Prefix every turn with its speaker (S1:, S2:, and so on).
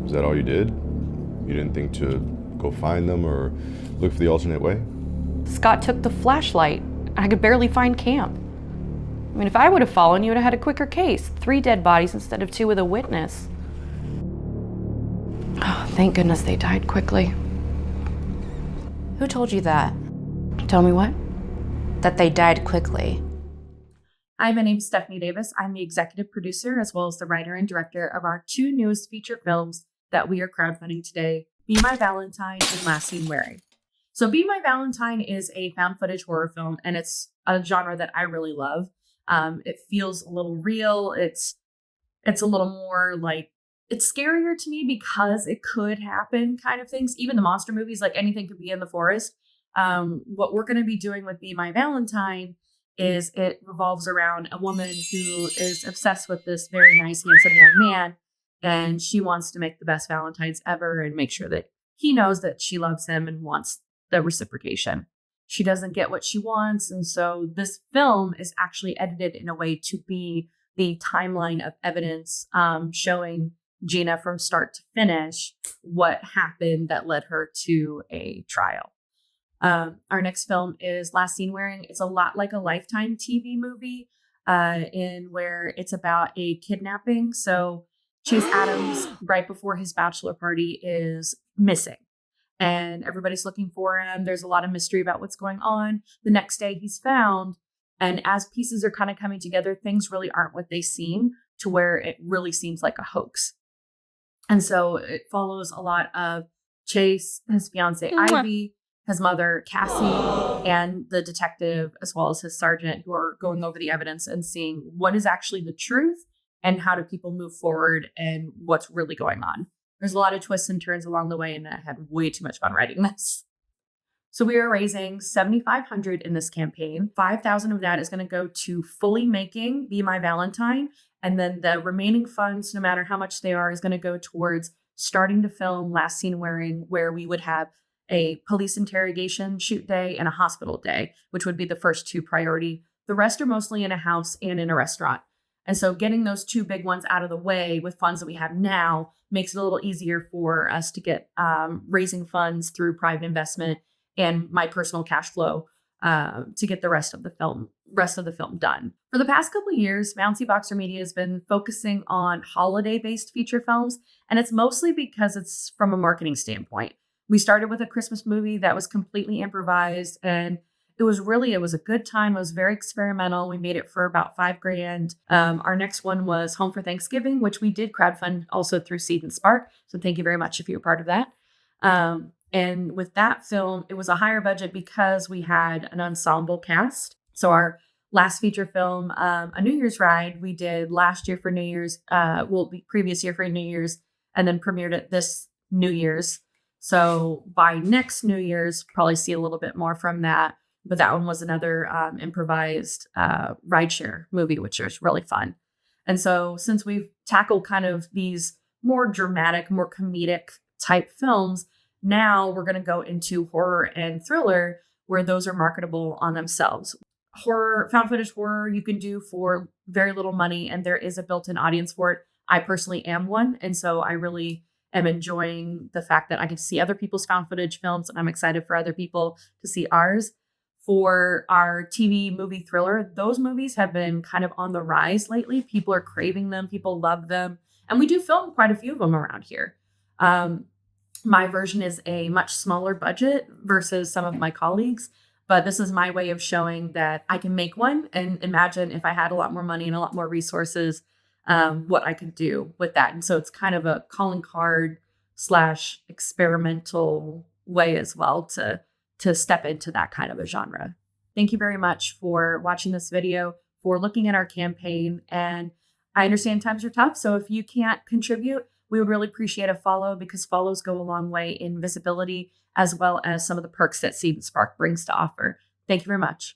S1: Is that all you did? You didn't think to go find them or look for the alternate way?
S2: Scott took the flashlight. I could barely find camp. I mean, if I would have fallen, you would have had a quicker case. 3 dead bodies instead of 2 with a witness. Oh, thank goodness they died quickly.
S3: Who told you that?
S2: Tell me what?
S3: That they died quickly.
S4: Hi, my name's Stefanie Davis. I'm the executive producer as well as the writer and director of our 2 newest feature films that we are crowdfunding today, Be My Valentine and Last Seen Wearing. So Be My Valentine is a found footage horror film, and it's a genre that I really love. It feels a little real. It's a little more like, it's scarier to me because it could happen kind of things. Even the monster movies, like anything could be in the forest. What we're going to be doing with Be My Valentine is it revolves around a woman who is obsessed with this very nice, handsome young man. And she wants to make the best Valentines ever and make sure that he knows that she loves him and wants the reciprocation. She doesn't get what she wants. And so this film is actually edited in a way to be the timeline of evidence, showing Gina from start to finish what happened that led her to a trial. Our next film is Last Seen Wearing. It's a lot like a Lifetime TV movie in where it's about a kidnapping. So Chase Adams, right before his bachelor party, is missing. And everybody's looking for him. There's a lot of mystery about what's going on. The next day he's found. And as pieces are kind of coming together, things really aren't what they seem, to where it really seems like a hoax. And so it follows a lot of Chase, his fiance Ivy, his mother Cassie, and the detective, as well as his sergeant, who are going over the evidence and seeing what is actually the truth and how do people move forward and what's really going on. There's a lot of twists and turns along the way, and I had way too much fun writing this. So we are raising $7,500 in this campaign. $5,000 of that is going to go to fully making Be My Valentine. And then the remaining funds, no matter how much they are, is going to go towards starting to film Last Seen Wearing, where we would have a police interrogation shoot day and a hospital day, which would be the first 2 priority. The rest are mostly in a house and in a restaurant. And so getting those 2 big ones out of the way with funds that we have now makes it a little easier for us to get raising funds through private investment and my personal cash flow to get the rest of the film done. For the past couple of years, Bouncy Boxer Media has been focusing on holiday-based feature films, and it's mostly because it's from a marketing standpoint. We started with a Christmas movie that was completely improvised, and it was a good time. It was very experimental. We made it for about $5,000. Our next one was Home for Thanksgiving, which we did crowdfund also through Seed and Spark. So thank you very much if you were part of that. And with that film, it was a higher budget because we had an ensemble cast. So our last feature film, A New Year's Ride, we did last year for New Year's, previous year for New Year's, and then premiered it this New Year's. So by next New Year's, probably see a little bit more from that. But that one was another improvised rideshare movie, which was really fun. And so since we've tackled kind of these more dramatic, more comedic type films, now we're going to go into horror and thriller, where those are marketable on themselves. Horror, found footage horror, you can do for very little money, and there is a built-in audience for it. I personally am one, and so I really am enjoying the fact that I can see other people's found footage films, and I'm excited for other people to see ours. For our TV movie thriller, those movies have been kind of on the rise lately. People are craving them. People love them. And we do film quite a few of them around here. My version is a much smaller budget versus some of my colleagues, but this is my way of showing that I can make one and imagine if I had a lot more money and a lot more resources, what I could do with that. And so it's kind of a calling card / experimental way as well to step into that kind of a genre. Thank you very much for watching this video, for looking at our campaign. And I understand times are tough, so if you can't contribute, we would really appreciate a follow, because follows go a long way in visibility, as well as some of the perks that Seed and Spark brings to offer. Thank you very much.